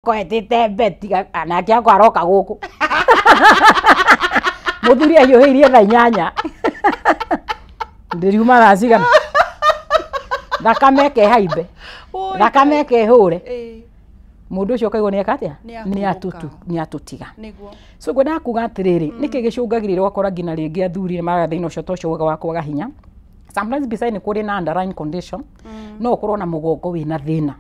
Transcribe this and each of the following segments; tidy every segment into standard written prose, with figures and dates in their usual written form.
Koetete beti anake akwa aroka guku muthuri ahiuhirie thaa 8 ndiriuma thaa cigana thakame ke haimbe thakame ke hure mundu ucio kaigwo ni akatia ni atutiga so gwenda kuga atiriri niki gicungagirira wakora ngina ringi athuri magathaina ucio tocio wa kwaga hinya sometimes beside ni kuri na underlying condition no ukorwo na mugongo wina thina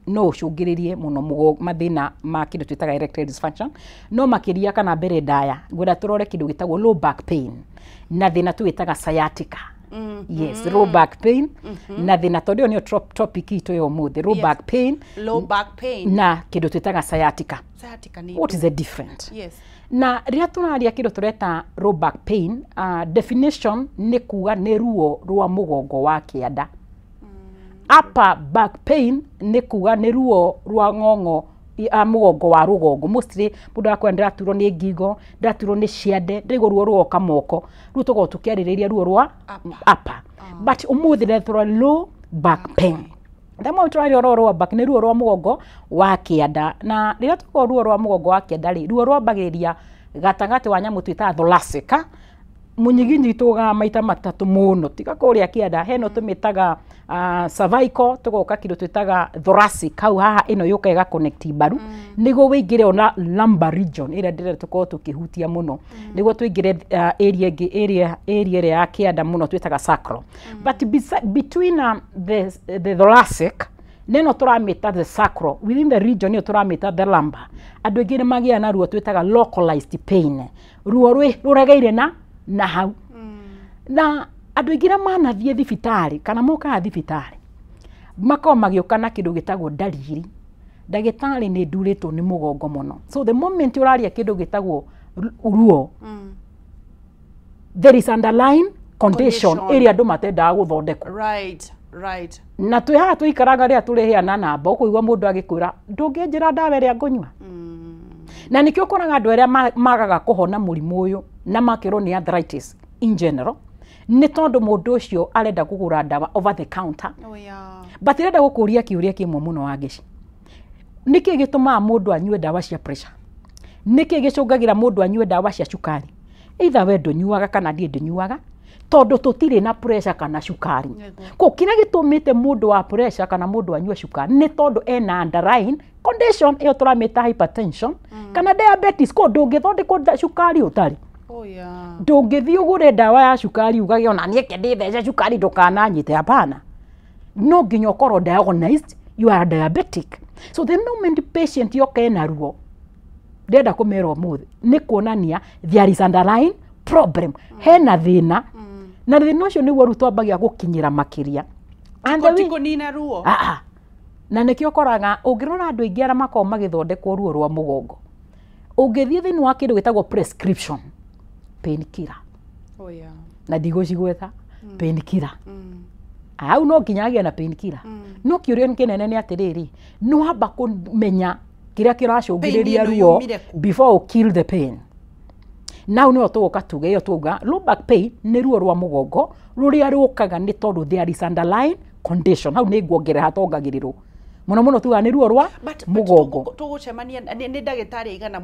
no ucungiririe muno mathina ma kindu twitaga erectile dysfunction no makiria kana mbere ndaya gwenda turore kindu gitagwo low back pain na thina twitaga sciatica yes low back pain na thina tondio ni topic ito yo muthe low back pain na kindu twitaga sciatica ni what is the different yes na ria tunaria kindu tureta low back pain definition ni kuga ni ruo rwa mugongo wa kianda upper back pain ni kuga ni ruo rwa ngongo mugongo wa rugongo mostly mundu akwa ndaturwo ni ngingo ndaturwo ni ciande ndigo ruo ruoka moko ru tugo tukiaririria ruo rwa upper but umuthi ndethura low back pain ndamo twari ruo back ni ruo rwa mugongo wa kianda na rira tugo ruo rwa mugongo wa kianda ri ruo rwa bagiriria gatagati wa nyamu twita thoracic munyiginyi tuga maita matatu muno tika kuria kianda heno tumitaga cervical tugoka kindu twitaga thoracic hau haha ino yuka ega connect baru nigo wingire ona lumbar region ira ndire tuko tukihutia muno nigo twingire area ya kianda muno twitaga sacral but between the thoracic neno turamita the sacral within the region yo turamita the lumbar andu ingire magia na ruo twitaga localized pain ruo ruregeire na hau na andu ingira manathie thibitari kana moka thibitari mako magioka na kindu gitagwo dalili dagitari ni nduritwo ni mugongo muno so the moment uraria kindu gitagwo ruo there is underlying condition area andu matenda guthondekwo right na twihaga tuikaraga ria turihiana namba ukuigwa mundu agikwira ndungijira ndawa iria ngunywa na nikio koraga andu aria magaga kuhona murimu uyu na makiro ni arthritis in general ni tondu mundu ucio arenda kugura ndawa over the counter but irenda gukuria kiuria kimwe muno wangici niki gituma mundu anyue ndawa cia pressure niki gicungagira mundu anyue ndawa cia cukari either we ndunyuaga kana ndie ndunyuaga tondu tutire na pressure kana cukari ko kira gitumite mundu wa pressure kana mundu anyue cukari ni tondu ena underlying condition iyo turamita hypertension kana diabetes ko ndungithondekwo cukari utari ndungithii ugure ndawa ya cukari ugage ona nie kende thece cukari ndukananyite hapana no nginya ukorwo diagnosed you are diabetic so the moment patient yoke na ruo ndenda kumera umuthi ni kuonania there is underlying problem hena thina na thina ucio ni woru twambagia gukinyira makiria tiko nina ruo na nikio koraga ungirora andu ingi ara mako magithondekwo ruo rwa mugongo ungithie thini wa kindu gitagwo prescription painkiller na ndigocigwetha painkiller au no nginyagia na painkiller no kiurio nkinene ni atiriri no hamba kumenya kiria kiracungiriria ruo before you kill the pain now ni otugoka tuge yo tuga low back pain ni ruo rwa mugongo ruria rukaga ni tondu there is underlying condition hau ni nguongere hatongagirirwo muno tuga ni ruo rwa mugongo tugucemania ni ndagitari igana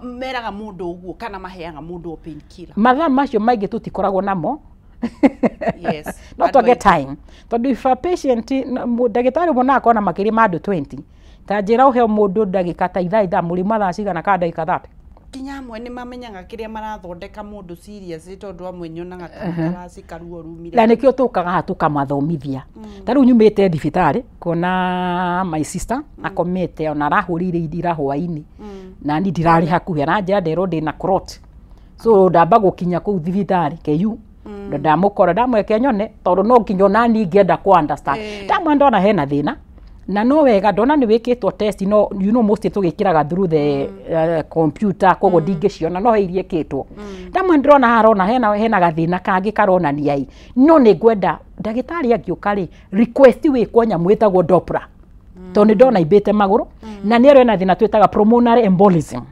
meraga mundu uguo kana maheaga mundu painkiller mathaa macio maingi tutikoragwo namo yes not to get time tondu if a patient ndagitari mona akona makiri ma andu 20 ta njira uhe mundu ndagika ta ithaa muri mathaa cigana ka ndagika 30 kinya amwe ni mamenyaga kiria marathondeka mundu serious tondu amwe nyonaga taracika ruo rumire na nikio tukaga hatuka mathomithia taru nyumite thibitari kona my sister akomete ona rahurire idira hwaini na ndi dirari hakuhi aranja ndero ndina clot so ndamba gukinya ku thibitari KU ndamukora ndamweke nyone tondu no nginyo nani ngenda ku understand ndamwe ndona hena thina na no wega ndona ni wikitwo test no you know most tugikiraga through the computer kogo ndingiciona no heirie kitwo ndamwe ndrona harona hena gathina kangi karona niai no ni ngwenda ndagitari agiukari request wikwo nyamu itagwo Doppler tondu ndona ibete maguru na ni ero na thina twitaga pulmonary embolism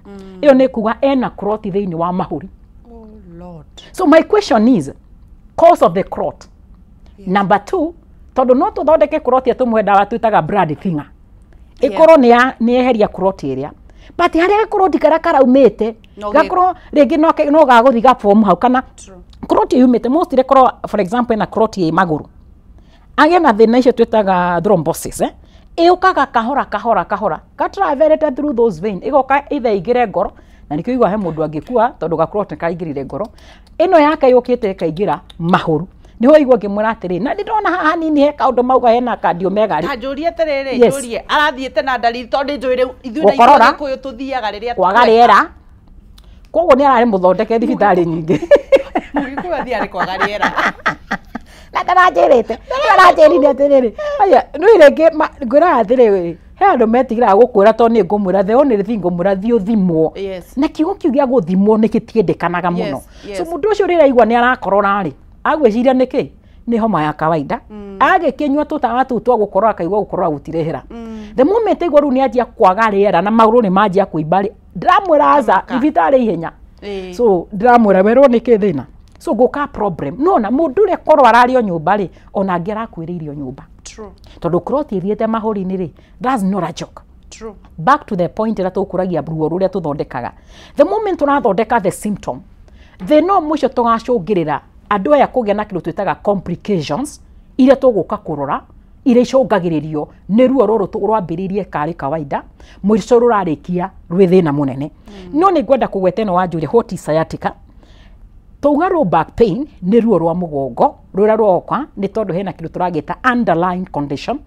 iyo ni kuga ena clot thiini wa mahuri Lord so my question is cause of the clot number 2 tondu no tuthondeke clot tumwe ndawa twitaga blood thinner ikorwo ni eheria clot area but haria clot kara karaumite gakorwo ringi no gaguthi ga form hau kana clot yumite most ikorwo for example na clot ya maguru age na thina icio twitaga thrombosis iukaga kahora ka traveled through those veins igoka either igire ngoro na nikio igwa he mundu angikua tondu ga clot kaingirire ngoro ino yake yukite kaingira mahuru niho igwa ngimwira atiri na ndona haha nini he kaundu mauga hena cardiomegaly njurie atiriri njurie arathiite na dalili tondu njwire ithuĩ na ikuyu tuthiaga riria kwaga riera koguo ni arari muthondeke thibitari nyingi mugikuwa thiari kwaga riera na ndaranjirite atiriri aya no irenge ngwira atiriri he andu metigira gukwira tondu ni ngumwira the only thing ngumwira thio thimwo na kiugo kiu gia guthimwo ni gitiendekanaga muno so mundu ucio rira igwa ni arakorora ri agwiciria niki ni homa ya kawaida agikinywa tutawa tu twa gukorora akaigwa gukorora gutirehera the moment igwa ru ni anjia kwaga riera na maguru ni manjia kuimba ri ndramwira aza thibitari ihenya so ndramwira werwo niki thina so goka problem no na mundu ri korwo arario nyumba ri ona ngira kwiririo nyumba true tondu kroti thiete mahuri ni ri that's not a joke true back to the point ira tukuragia ruo ruria tuthondekaga the moment tunathondeka the symptom the no mwisho tugacungirira andu aya kugia na kindu twitaga complications iria tuguka kurora iria icungagiririo ni ruo ruru rwambiririe kari kawaida mwisho rurarikia rwi thina munene no ni ngwenda kugweta no wanjuri what is sciatica tuga low back pain ni ruo rwa mugongo rura rwoka ni tondu hena kindu turagita underlying condition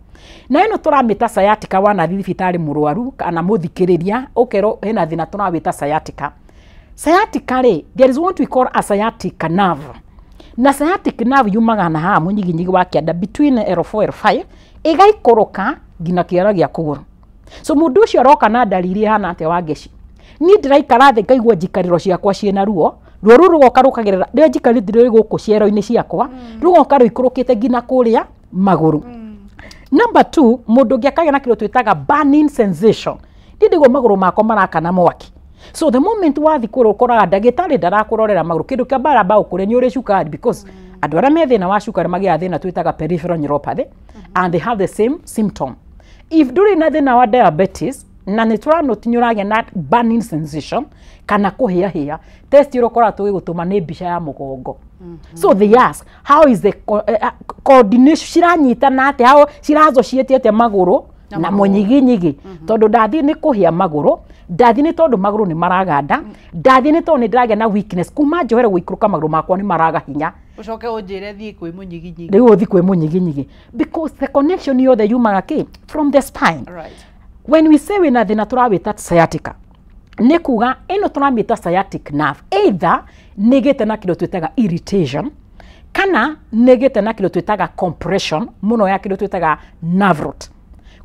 na ino turamita sciatica wana thibitari murwaru kana muthikiriria ukero hena thina turawita sciatica ri there is what we call a sciatic nerve na sciatic nerve yumaga na ha munyiginyigi wa kianda between L4 L5 igaikoroka ngina kiara gia kuguru so mundu ucio roka na dalili hana ate wa geci ni ndiraikara thi ngaigua njikariro ciakwa ciena ruo ruo rugoka rukagirira ria njikarithire guku ciero-ini ciakwa rugoka ruikurukite ngina kuria maguru number 2 mundu ngiakaga na kiro twitaga burning sensation ndigo maguru makwa marakana mwaki so the moment wathi kurukora ndagitari ndarakurorera maguru kindu kia baraba ukure ni uri cukari because andu ara me thina wa cukari magia thina twitaga peripheral neuropathy and they have the same symptom if during na thina wa diabetes na ni turanote nyuragia na burning sensation kana kuhia test irokora tugigutuma ni mbica ya mugongo so they ask how is the coordination ciranyitana ate how cirazo cietiete maguru na munyiginyigi tondu ndathi ni kuhia maguru ndathi ni tondu maguru ni maraganda ndathi ni tondu ndiragia na weakness kuma njohere guikuruka maguru makwa ni maraga hinya ucoke unjire thii kwi munyiginyigi riu thi kwi munyiginyigi because the connection yothe yumaga ki from the spine right when we say wina thina turawita sciatica ni kuga ino turamita sciatic nerve either negete na kindu twitaga irritation kana negete na kindu twitaga compression muno ya kindu twitaga nerve root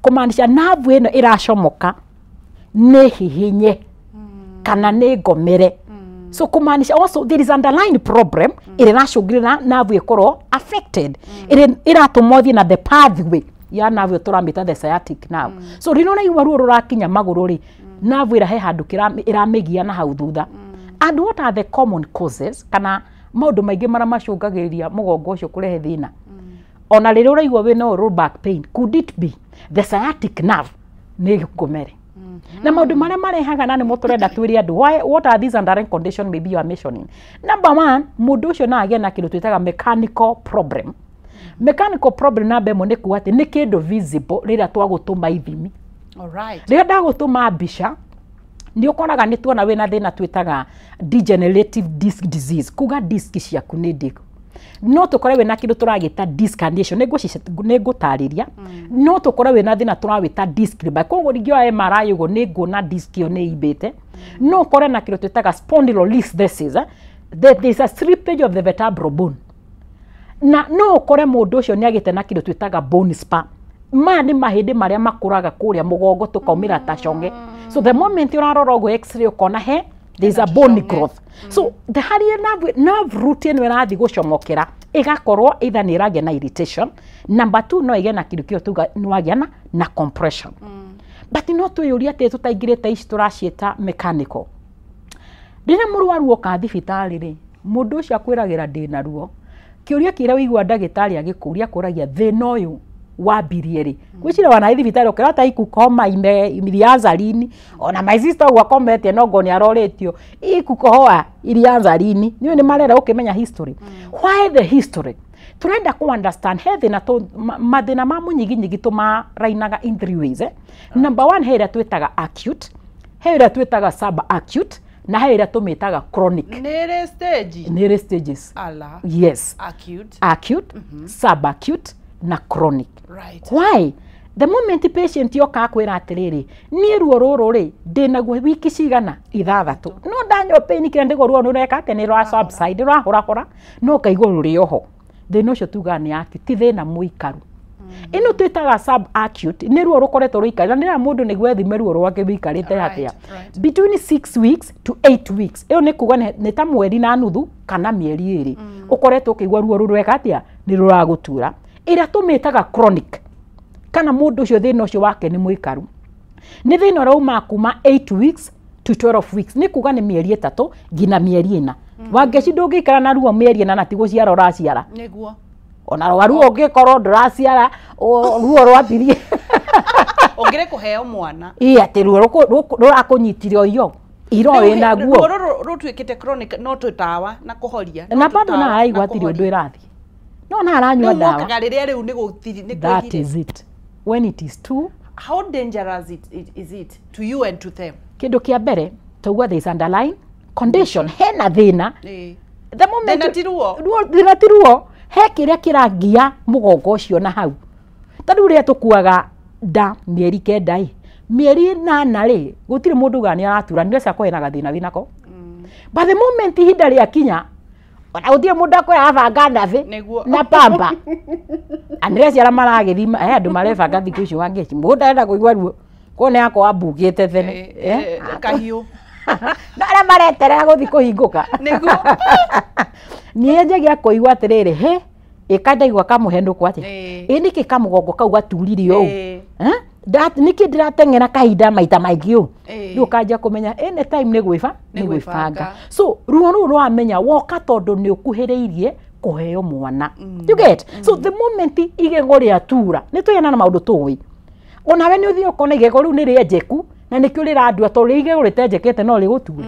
kumaanisha nerve ino iracomoka ni hihinye kana ni ngomere so kumaanisha also there is underlying problem iracungirira nerve ikorwo affected iratumwothi na the pathway ya nerve turamita the sciatic nerve so rino na igwa ruo rurakinya maguru ri nerve ira he handu iramigia na hau thutha and what are the common causes kana maundu maingi mara macungagiriria mugongo ucio kurehe thina ona riri uraigwa wina low back pain could it be the sciatic nerve ni ngomere na maundu maria marehaga na ni muturenda twiri andu what are these underlying condition maybe you are mentioning number 1 mundu ucio na agia na kindu twitaga mechanical problem mechanical problem na bemo ni kuate ni kindu visible rira twagutuma ithimi alright rira ndagutuma mbica ni ukoraga ni tuona wina thina twitaga degenerative disc disease kuga disc ciaku ni ndiku no tukore wina kindu turagita disc herniation ni ngutariria no tukore wina thina turawita disc by koguo ringio MRI ugo ni ngona disc yo ni ibite no ukore na kindu twitaga spondylolisthesis there is a slippage of the vertebral bone na no ukore mundu ucio ni agite na kindu twitaga bone spur ni mahindi maria makuraga kuria mugongo tukaumira ta chonge so the moment urarora go x-ray ukona he there is a bone growth so the haria nerve root eno irathi gucomokera igakorwo either ni iragia na irritation number 2 no igia na kindu kio tuga nwagia na compression but no tuyuria te tutaingirite ici turacieta mechanical rira murwaru oka thibitari ri mundu ucio akwiragira ndina ruo kiuria kira wigwa ndagitari agikuria kuragia thina uyu wambirie ri gwicira wana thibitari ukirata ikukoma ilianza lini ona my sister wakomete no ngo ni aroretio ikukohoa ilianza lini niyo ni marera ukimenya history why the history turenda ku understand he thina to mathina ma munyiginyigi tuma rainaga in 3 ways number 1 he ira twitaga acute he ira twitaga subacute na he ira tumitaga chronic nere stages ala yes acute subacute na chronic right why the moment patient yoka akwira atiriri ni ruo ruru ri ndinaguo wiki cigana 6 no ndanyo pain kire ndigo ruo nureka ate ni rwa subside rwa hora no kaigwo ruri oho thina ucio tuga ni acute ti thina muikaru ino twitaga subacute ni ruo rukoretwo ruikara ni mundu ni gwethime ruo rwake wikarite atia between 6 weeks to 8 weeks iyo ni kuga ni ta mweri na nuthu kana mieri iri ukoretwo ukigwa ruo rureka atia ni ruragutura ira tumitaga chronic kana mundu ucio thina ucio wake ni muikaru ni thina rauma kuma 8 weeks to 12 weeks ni kuga ni mieri 3 ngina mieri 4 wangeci ndungikara na ruo mieri 4 na tigo ciara uraciara niguo ona ruo ungikorwo nduraciara ruo rwambirie ongere kuheo mwana ati ruo rurakunyitire iyo iro wina guo rutwikite chronic no tutawa na kuhoria na bado na araigwa atiri undu irathi no na aranywa dawa no kagariria riu ni gutiri ni that is it when it is too how dangerous is it to you and to them kindu kia mbere tugwa there is underlying condition hena thina the moment thina tiruo he kiria kirangia mugongo ucio na hau tadu ria tukuaga nda mieri 9 mieri 8 ri gutire mundu gani aratura ni cia kwena gathina winako but the moment hinda ria kinya ona gutire mundu akoya abanga ndathi na pamba anire ciara maragithima andu marebanga thiku icio wangechi mundu enda kuigwa ruo kone yako abugite thene kahiu na ara mareterera guthi kuhinguka niguo nie njagia kuigwa atiriri he ikandaigwa kamuhendu kwati niki kamugongo kau gaturire u niki ndiratengera kahinda maita maingi u riu kanja kumenya any time ni gwibanga so ruo ru rwamenya woka tondu ni ukuhiriirie kuheo mwana you get so the moment igego ria tura ni tuyana na maundu tuwi onawe ni uthio kona igego riu ni rienjeku na nikio riradua to igego ritenjekete no rigutura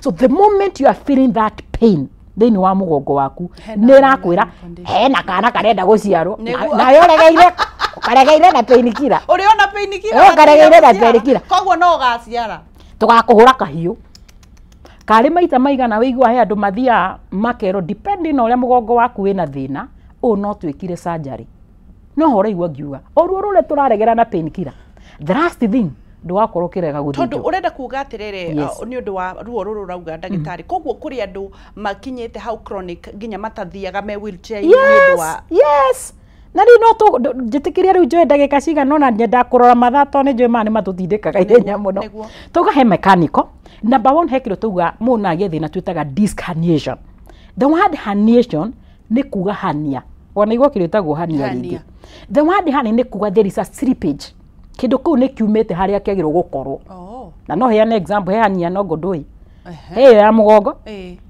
so the moment you are feeling that pain thini wa mugongo waku nirakwira hena kana karenda guciarwo na yoregeire na painkiller uriona painkiller ukaregeire na painkiller koguo no gaciara tugakuhura kahiu kari maita maigana wigwa he andu mathia makero depending on uria mugongo waku wina thina no twikire surgery no hore igwa ngiuga oruo rule turaregera na painkiller the last thing ndugakorwo kirega guthithio tondu urenda kuga atiriri ni undu wa ruo ruru rauga ndagitari koguo kuri andu makinyite how chronic nginya matathiaga me wheelchair yes na ri no to jitikiria riu njoe ndagika ciga no na nyenda kurora mathato ni njoe mani matutindikaga ihenya muno tugahe mechanical number 1 hekiro tuga muna gethina twitaga disc herniation the word herniation ni kuga hania wana igwa kiritagwo hania ringi the word hernia ni kuga there is a slippage kindu kuu ni kiumete haria kiagirwo gukorwo na no heane example he hania no godoi he ya mugongo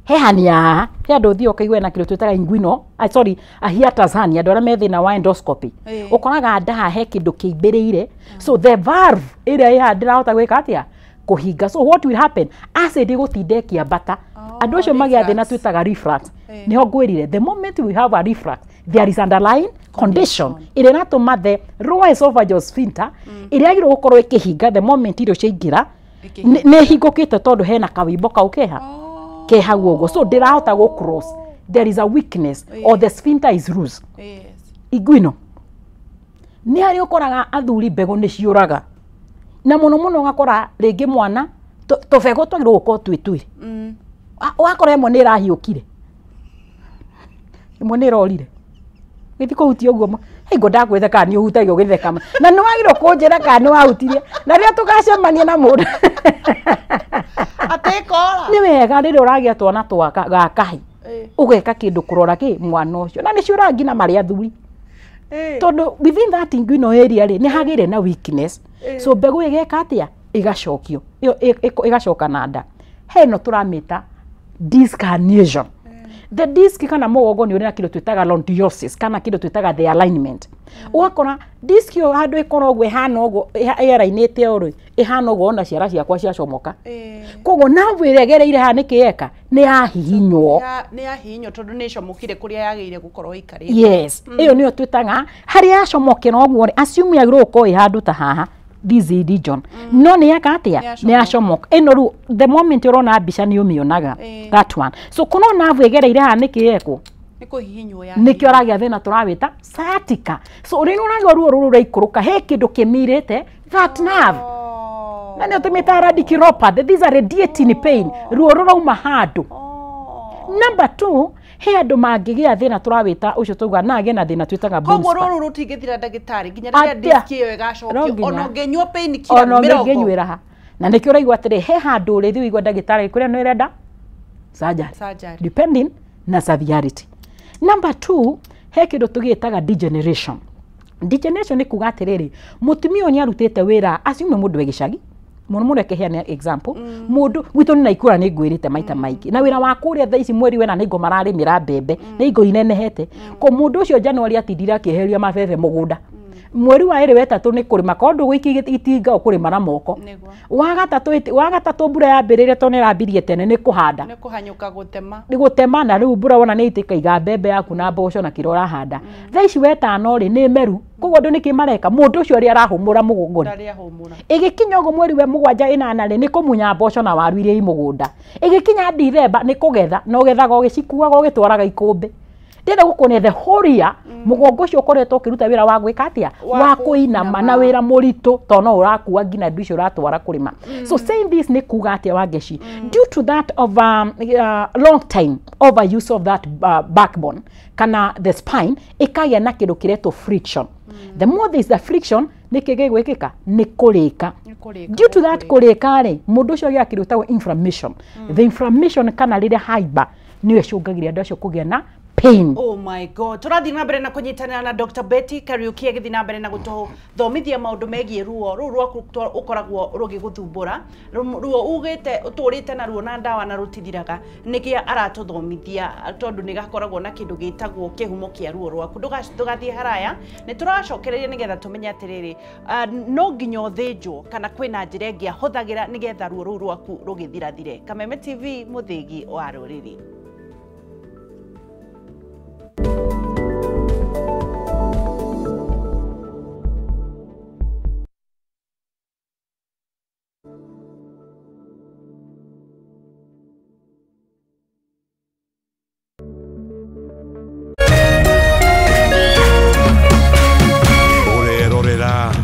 he hania he andu thio kaigwe na kiro twitaga inguinal a hiatus hernia ndora methina wa endoscopy ukoraga nda he kindu kiimbiriire so the valve area ya ndirahota gwika atia kuhinga so what will happen acid igutinde kiambata andu acio magia thina twitaga reflux niho ngwirire the moment we have a reflux there is underlying condition ire natuma the lower esophageal sphincter ire agirwo gukorwo ikihinga the moment irio ciaingira ni hingukite tondu hena kawimbo kau ke hau uguo so ndirahota go cross there is a weakness or the sphincter is loose inguinal ni ari ukoraga athuri mbego ni ciuraga na muno gakora ringi mwana tubego twagirwo gukorwo twitwire wakora imwe ni irahiukire imwe ni irorire githi kuhutia uguo hingo ndakwethe kana ni uhutagio githeka na ni wagirwo kunjira kana ni wahutirie na ria tugacemania na mundu atekora ni wega riri uragia twana twaka gakahi ugeka kindu kurora ki mwana ucio na ni ciura ngina mari athuri tondu within that inguinal area ri ni hagire na weakness so mbegu igeka atia igacokio iyo igacoka na nda heno turamita disc herniation the disc kana mugongo ni uri na kindu twitaga lordiosis kana kindu twitaga the alignment ugakora disc yo handu ikoragwo ihana ugo erainite uru ihana ugo ona ciara ciakwa ciacomoka kogo nerve ire gereire ha nikieka ni yahihinywo tondu ni comokire kuria yageire gukorwo ikarite yes iyo niyo twitaga hari yacomokera uguo assume agirwo ko ihandu ta haha this region no ni yakatia ni yacomoka ino ru the moment urona mbica ni umionaga that one so kuno nerve igereire ha nikieko nikio ragia thina turawita sciatica so uri nuragio ruo ruru raikuruka he kindu kimirite that nerve na nio tumita radiculopathy these are radiating pain ruo rurauma handu number 2 he andu mangigia thina turawita ucio tuga na agena thina twitaga bone spasm koguo ruru rutingithira ndagitari ginya riria disk iyo igacokio ono ngenyua pain kira mirongo ono ngenyuira ha na nikio raigwa atiri he handu uri thiigwa ndagitari kuria no irenda surgery depending na severity. Number 2 he kindu tugitaga degeneration ni kuga atiriri mutumia oni arutite wira asiume mundu egicagi muno ekeheana example mundu gwitu ni naikura ni ngwirite maita maiki na wira wa kuria tha ici mweri wena ni ngo mararimira mbembe ni ngo inenehete ko mundu ucio January atindira akieheria mabebe mugunda mweri wa iri wetatu ni kurima kondu gwiki itinga ukurima na moko wa gatatu mbura yambirire to ni rambirie tene ni kuhanda ni kuhanyuka gutema na riu mbura wona ni itika iga mbembe yaku na mboco na kirora handa tha ici wetano ri ni meru koguo ndu niki mareka mundu ucio ri arahumura mugunguni igikinya ugo mweri we 7-8 ri ni kumunya mboco na waru iria i mugunda igikinya December ni kugetha no gethaga ugicikuaga ugitwaraga ikumbi ndenda gukone the whole year mugongo ucio ukoretwo ukiruta wira wa gwika atia wa kuinama na wira muritu to no urakua ngina ndu icio uratwara kurima so saying this ni kuga atia wangeci due to that of long time overuse of that backbone kana the spine ikagia na kindu kireto friction the more there is the friction nikigegwikika ni kurika due to that kurika ri mundu ucio ya kirutagwo inflammation the inflammation kana rire haiba niwe cungagiria ndu acio kugia na pain. Oh my god. Turathi na mbere na kunyitanira na Dr. Betty Kariuki agithi na mbere na gututhomithia maundu megie ruo ukoragwo rugiguthumbura ruo ugite uturite na ruo na ndawa na rutithiraga niki aratuthomithia tondu ni gakoragwo na kindu gitagwo kihumo kia ruo rwaku ndugathie haraya ni turacokereria nigetha tumenye atiriri no nginya uthinjwo kana kwina njira ingi ahuthagira nigetha ruo rwaku rugithirathire. Kameme TV muthigi wa ruriri.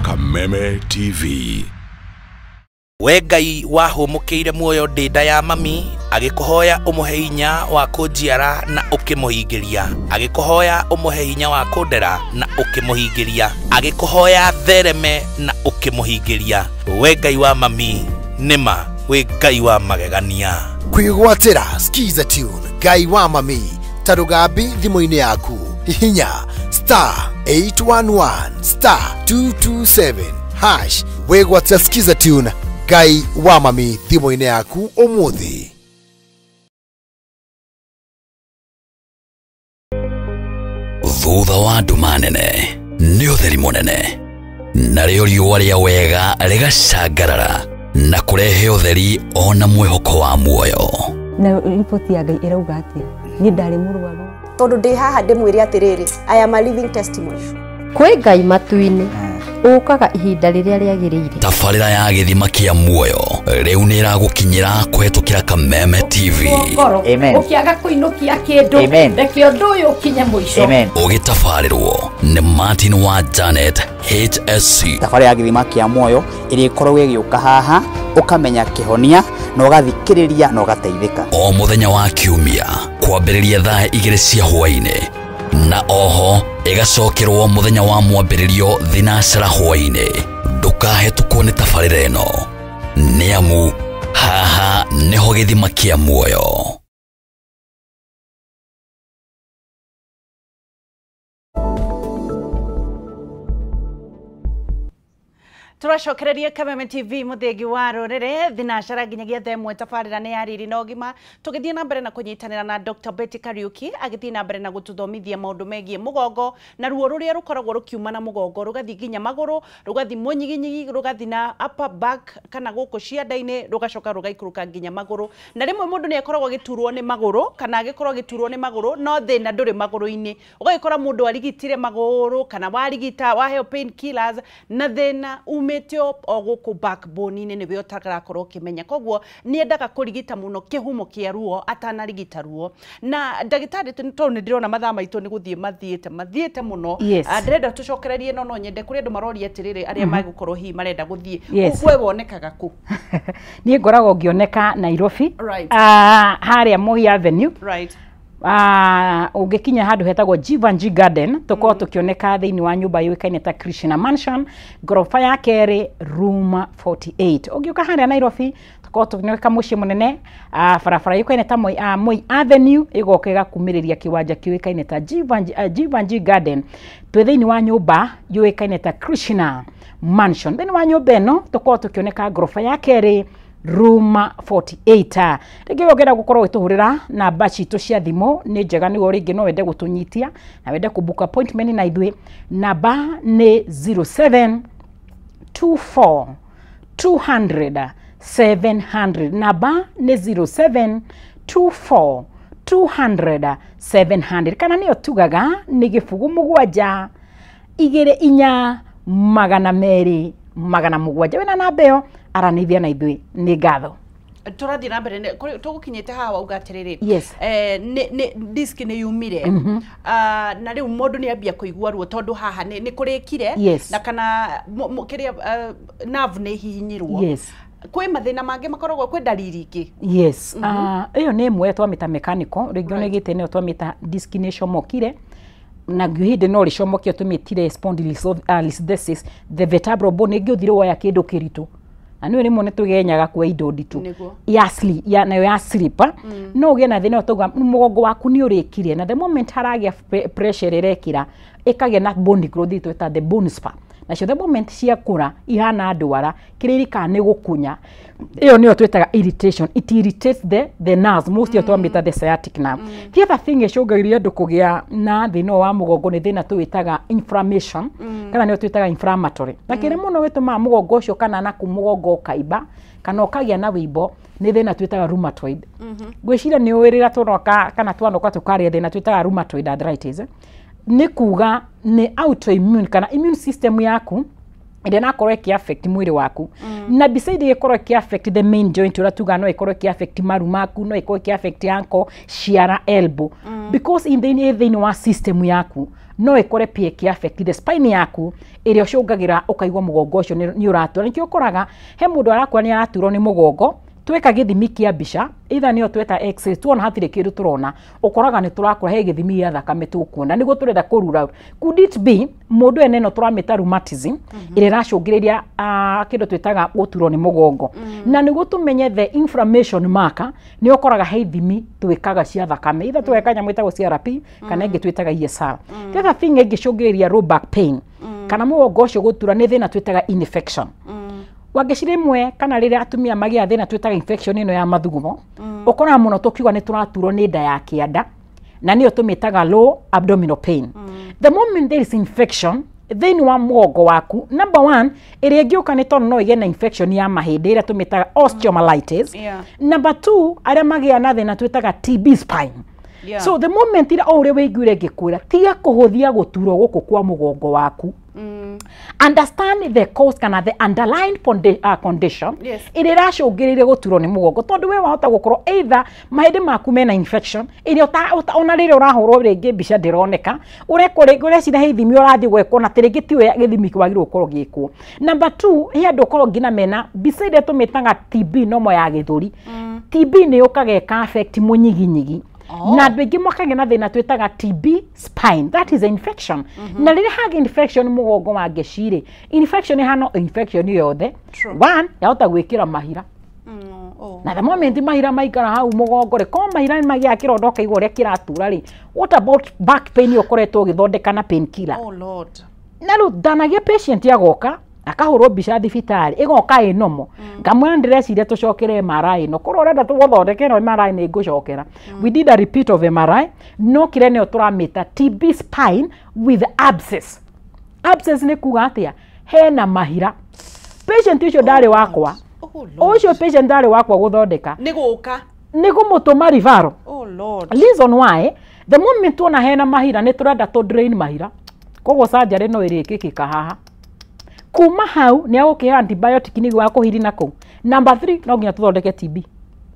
Kameme TV. We Ngai wahumukiire muoyo ndinda ya mami agikuhoya umuhe hinya wa kunjiara na ukimuhingiria agikuhoya umuhe hinya wa kundera na ukimuhingiria agikuhoya thereme na ukimuhingiria we Ngai wa mami nima we Ngai wa magegania kwigwatira skiza tune Ngai wa mami tarugambi thimu-ini yaku hihinya *811 *227 hash wegwatira skiza tune Ngai wa mami thimu-ini yaku umuthi. Thutha wa nduma nene nĩ ũtheri mũnene narĩo riũa rĩa wega rĩgacangarara na kũrehe ũtheri ona mwĩhoko wa muoyo. Na ripoti ya Ngai ĩrauga atĩa niĩ ndarĩ mũrwaru tondu ndi haha ndimwire atiriri I am a living testimony. Kwĩ Ngai matu-inĩ ũkaga ihinda rĩrĩa rĩagĩrĩire. Tabarĩra ya gĩthima kĩa muoyo rĩu nĩ ĩragũkinyĩra kũhetũkĩra Kameme TV. Amen. Ũkĩaga kũinũkia kĩndũ reke ũndũ ũyũ ũkinye mũico. Ũgĩtabarĩrwo nĩ Martin wa Janet HSC. Tabarĩra ya gĩthima kĩa muoyo ĩrĩa ĩkoragwo ĩgĩũka haha ũkamenya kĩhonia na ũgathikĩrĩria na ũgateithĩka. O mũthenya wa kiumia kwambĩrĩria thaa 2 cia hwaĩ-inĩ na oho igacokerwo muthenya wa mwambĩrĩrio thinacara hwaĩ-inĩ. Ndũkahetũkwo nĩ tabarĩra ĩno nĩ amu haha nĩho gĩthima kĩa muoyo. turacokereria Kameme TV muthengi wa rurire thinacara nginyagia themwe tabarira ni yariri na ugima tugithie na mbere na kunyitanira na Dr. Betty Kariuki agithie na mbere na gututhomithia maundu megie mugongo na ruo ruria rukoragwo rukiuma na mugongo rugathi nginya maguru rugathi munyiginyigi rugathi na upper back kana guku cianda-ini rugacoka rugaikuruka nginya maguru na rimwe mundu ni akoragwo giturwo ni maguru kana agikorwo giturwo ni maguru no thina nduri maguru-ini ugagikora mundu arigitire maguru kana warigita waheo pain killers na thina meteo oguku backbone ni niwe utarakorwo kimenya koguo ni endaga kurigita muno kihumo kia ruo atanarigita ruo na ndagitari to ni ndirona mathaa maitu ni guthie mathiete muno ndirenda tucokererie no nyende kuri andu maroria atiriri aria magukorwo hi marenda guthie ukwe wonekaga ku ni ngoragwo ngioneka Nairobi haria Moi Avenue ungikinya handu hetagwo Jivanji Garden tukorwo tukioneka thiini wa nyumba yuikaine ta Krishna Mansion gorofa ya keri room 48 ungiuka haria Nairobi tukorwo tukioneka mucii munene barabara yuikaine ta Moi Avenue igokega kumiriria kiwanja kiuikaine ta Jivanji Garden twi thiini wa nyumba yuikaine ta Krishna Mansion thiini wa nyumba eno tukorwo tukioneka gorofa ya keri room 48 rĩngĩ wongera gukorwo wituhurira na bachi to cia thimo ni njega ni rĩngĩ no wende gutunyitia na wende kubook appointment na ithuĩ namba ni 0724 200 700 namba ni 0724 200 700 kana niyo tugaga ni gibugu mugwanja 24 magana mugwanja wena namba iyo aranithia na ithuĩ ni ngatho turathie na mbere tugukinyite haha uga atiriri ni disk ni yumire na riu mundu ni ambia kuigua ruo tondu haha ni kurikire na kana kiria nerve ni hihinyirwo kwi mathina mangi makoragwo kwi dalili ingi iyo ni imwe twamita mechanical ringi ni gitene twamita disk ni comokire na ngihinde no ricomokio tumitire spondylolisthesis the vertebral bone ngiothire waya kindu kiritu anu ni mone tugenyaga kwa indo nditu ya nayo ya slipper no ugie na thina utuga mugongo waku ni urikire na the moment haragia pressure irekira ikagia na bone growth itu ta the bone spur na the moment cia kura ihana ndwara kiririka ni gukunya iyo niyo twetaga irritation it irritates the nerves most of twamita the sciatic nerve the other thing icungairia andu kugia na thina wa mugongo ni thina twitaga inflammation kana niyo twitaga inflammatory na kire muno wituma mugongo ucio kana na kumugongo kaiba kana ukagia na wimbo ni thina twitaga rheumatoid gwicira ni wirira tunoka kana twanoka tukaria thina twitaga rheumatoid arthritis ni kuga ni autoimmune kana immune system yaku ire na korwo ki affect mwiri waku na beside ikorwo ki affect the main joint ura tuga no ikorwo ki affect maru maku no ikorwo ki affect ankle ciara elbow because in the wa system yaku no ikore pia ki affect the spine yaku ire ucungagira ukaigwa mugongo ucio ni uratura nikio koraga he mundu arakwa ni araturwo ni mugongo tweka githimi kia mbica either niyo tweta x-ray tuona hatire kindu turona ukoraga ni turakora he githimi ya thakame tukuona niguo turenda kurura could it be mundu ene no turamita rheumatism ire racungiriria kindu twetaga guturwo ni mugongo na niguo tumenye the inflammation marker ni ukoraga he ithimi twekaga cia thakame either tweka nyamu itagwo CRP kana ingi twetaga ESR the other thing ingicungiriria low back pain kana mugongo ucio gutura ni thina twetaga infection wangecire imwe kana riria atumia magia thina twetaga infection ino ya mathugumo ukora muno tukiuga ni turaturwo ni nda ya kianda na niyo tumitaga low abdominal pain the moment there is infection then wa mugongo waku number 1 iri ngiuka ni tono no ige na infection ya mahindi ira tumitaga osteomyelitis number 2 aria magia na thina twetaga TB spine so the moment ira ore weigure ngikura tiga kuhuthia guturwo guku kwa mugongo waku understand the cause kana the underlying condition ire racungirire guturwo ni mugongo tondu we wahota gukorwo either mahindi maku mena infection ire ona rire urahurwo ringi mbica ndironeka urecira he ithimi urathi gwekwo na tiringi tiwe githimi kwagirwo gukorwo giikwo number 2 he andu ukorwo ngina mena beside tumitaga TB nomo ya githuri TB ni ukageka affect munyiginyigi na ndwingi mwakage na thina twetaga TB spine that is an infection na rire hage infection mugongo wa ngecire infection hano infection yothe one yahota gwikira mahira na the moment mahira maikara hau mugongo ri ko mahira ni magia kirondo kaigwo ria kiratura ri what about back pain yokoretwo githondeka na pain killer oh lord na ru danagia patient yagoka akahurwo mbica thibitari igoka inomo ngamwira ndireciria tucokere MRI no korwo urenda tuguthondeke no MRI ni ngucokera we did a repeat of MRI no kire ne turamita TB spine with abscess ni kuga atia hena mahira patient ucio ndari wakwa ucio patient ndari wakwa guthondeka ni gumutuma rivaro. Oh Lord, reason why the moment tuona hena mahira ni turenda to drain mahira koguo surgery no irikikika haha kuma hau ni agukiha antibiotic ni gwa kuhiri nako. Number 3 no nginya tuthondeke TB.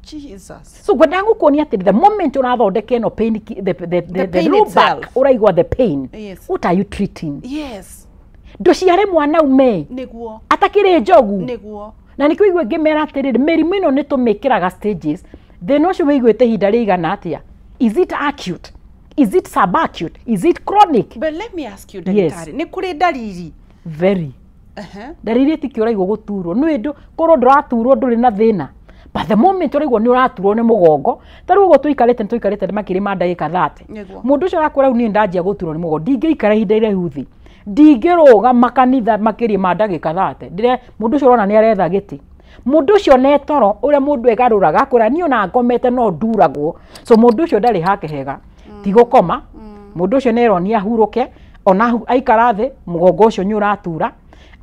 Jesus. So gwenda ngukuonia ati the moment unathondeke no pain the low back uraigwa the pain. Yes. What are you treating? Yes. Nduciare mwana ume Niguo atakire njogu niguo na niko igwe ngimera atiriri mirimu ino ni tumikiraga stages then ucio wiguite hinda rigana atia. Is it acute? Is it subacute? Is it chronic? But let me ask you, Daktari, ni kuri dalili? Very. Dalili ti kiuraigwo guturwo no ndu korwo nduraturwo nduri na thina. But the moment uraigwo ni uraturwo ni mugongo taru ugo tuikarite makiri ma ndagika 30. Mundu ucio arakora ni ndanjia guturwo ni mugongo ndingeikara hinda ire huthi. Ndingiruga makanitha makiri ma ndagika 30. Ndire mundu ucio rona ni aretha giti. Mundu ucio ne toro ure mundu egaruraga akora ni ona ngomete no nduragwo. So mundu ucio ndari hake hega. Tigukoma. Mundu ucio ne roni ahuruke ona aikara thi mugongo ucio ni uratura.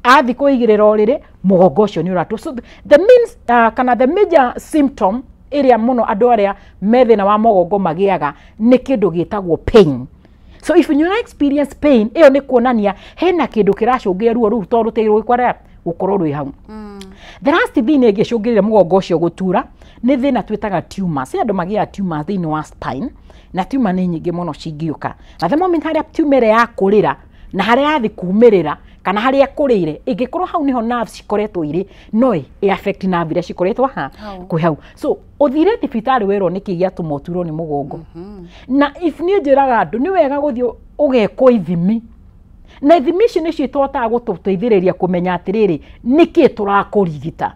Athi kuigirira orire mugongo ucio ni uratu. So the means kana the major symptom area muno andu aria methina wa mugongo magiaga ni kindu gitagwo pain. So if you experience pain iyo ni kuonania hena kindu kiracungia ruo ru to ruteirwo ikwara gukorwo rwi hau. The last thing ni ngicungirira mugongo ucio gutura ni thina twitaga tumors. Andu magia tumors thini wa spine na tumor ni nyingi muno cingiuka. Na the moment haria tumor ya kurira na haria yathi kumirira kana haria kurire ingikorwo hau niho nerves cikoretwo iri no affect nerve iria cikoretwo kwi hau. So uthire thibitari wero niki giatuma uturwo ni mugongo. Na if ni njiraga andu ni wega guthio ugeko ithimi na ithimi icio nicio itotaga gututeithiriria kumenya atiriri niki turakurigita.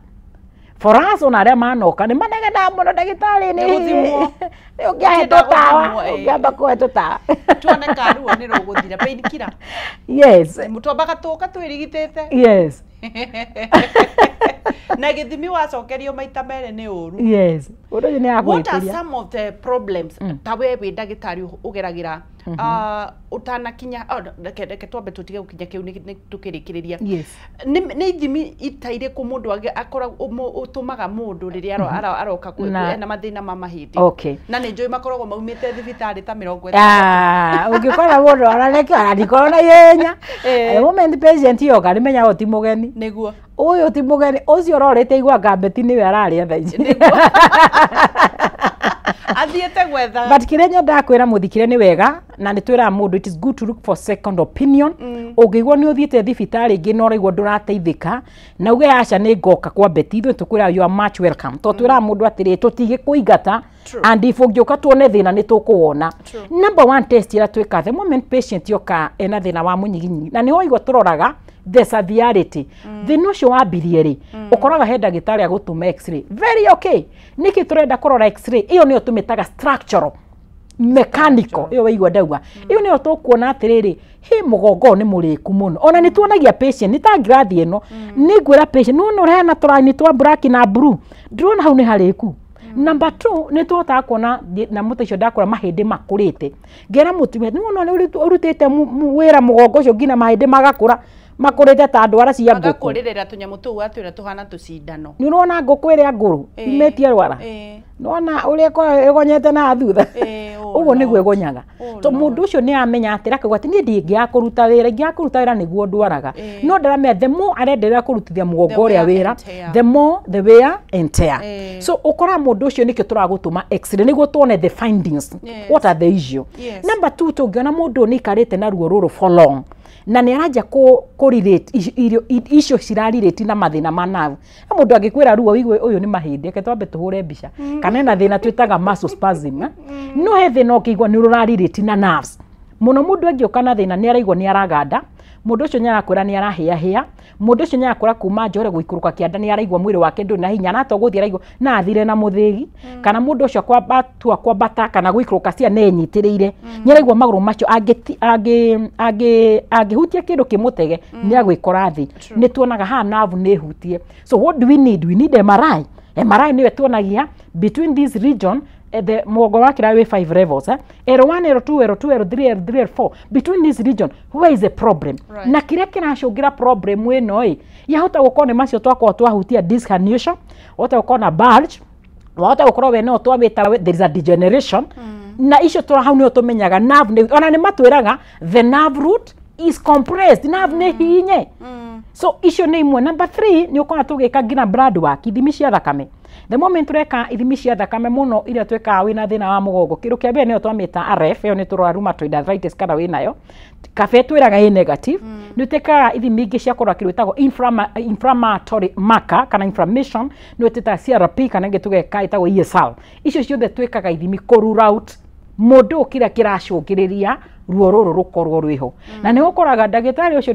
For us on aria manoka ni manegena muno ndagitari ni guthimwo ungiahetwo tawa ungiamba kuhetwo tawa tuone karuo ni ruguthira pain killer. Yes, mutombaga tuka twirigitete. Yes. Na githimi wacokerio maita mere ni uru. Yes. Undo ni agwitiria. What are some of the problems tawe wi ndagitari ugeragira utanakinya reke twambe tutige gukinya kiu ni tukirikiriria. Yes. Ni ithimi itaire ku mundu akora utumaga mundu riria aroka na mathina ma mahindi. Okay. Na ni njoi makoragwo maumite thibitari ta 30. Ungikora mundu arareke arandikoro na yenya. The moment patient yoka nimenya oti mugeni. Niguo. Uyu ti mugeni ucio rorete igwa gambeti niwe araria tha ici. Athiete gwetha. But kirenya ndakwira muthikire ni wega na ni twira mundu it is good to look for second opinion. Ungigwa ni uthiete thibitari ingi no raigwa ndurateithika na uge aca ni ngoka kwa beti ithu tukwira you are much welcome. To twira mundu atiri tutige kuigata and if ungioka tuone thina ni tukuwona. Number 1 test ira twika the moment patient yoka ena thina wa munyiginyi na niho igwa turoraga the severity. Thina ucio wambirie ri ukoraga he ndagitari agutuma x-ray very okay. Niki turenda kurora x-ray iyo niyo tumitaga structural mechanical iyo weigwa ndauga iyo niyo tukuona atiriri hi mugongo ni muriku muno ona ni tuonagia patient ni ta gradi ino ni gwira patient no rehana turani twa black na blue ndrona hau ni hariku. Number 2 ni tuota kuona na mutu icio ndakora mahindi makurite ngera mutumia no urutite wira mugongo ucio ngina mahindi magakura makurite ta ndwara cia nguku magakuririra tunyamu tu atwira tuhana tucindano. Ni urona nguku iria nguru imetie rwara nona uria igonyete na thutha uguo niguo igonyaga. To mundu ucio ni amenya atira kugwati ni ndingia kuruta wira niguo ndwaraga no ndaramenya the more arenderera kurutithia mugongo uria wira the more the wear and tear. So ukora mundu ucio niki turagutuma x-ray niguo tuone the findings. What are the issue? Number 2 tungiona mundu ni karite na ruo ruru for long na ni aranja ko relate issue cirarelate na mathina ma nerve. Mundu angikwira ruo wigwe uyu ni mahindi ke twambe tuhure mbica kana na thina twitaga muscle spasm no he thina ukigwa ni rurarelate na nerves muno mundu angioka na thina ni araigwa ni araganda mundu ucio nyarakwira ni arahia mundu ucio nyarakwira kuma njore guikuruka kianda ni araigwa mwiri wake ndu na hinya na to guthira araigwa na athire na muthigi kana mundu ucio kwa bata kana guikuruka cia nenyitiriire nyaraigwa maguru macio hutia kindu kimutege ni agwikora thi ni tuonaga ha nerve ni hutie. So what do we need? We need MRI. MRI niwe tuonagia between this region the mugongo wake rawe 5 levels L1 L2 L2 L3 L3 L4 between this region where is the problem na kiria kiracungira problem ino yahota gukona macio twakwa twahutia disc herniation wata gukona bulge wata gukora we no twabita there is a degeneration na icio twa hau ni tumenyaga nerve ona ni matwiraga the nerve root is compressed nerve ni hinye so icio ni imwe. Number 3 ni ukona tugika ngina blood work ithimi cia thakame. The moment tureka ithimi cia thakame muno iria tweka wina thina wa mugongo kiru kia mbere ni twamita RF yo ni turwa rheumatoid arthritis kana winayo kabe twiraga A negative ni teka ithimi ingi cia korwa kiru itago inflammatory marker kana inflammation ni teta CRP kana ngi tugeka itago ESR icio ciothe twekaga ithimi ko rule out mundu kira kiracungiriria ruo ruru rukorwo rwiho na ni ukoraga ndagitari ucio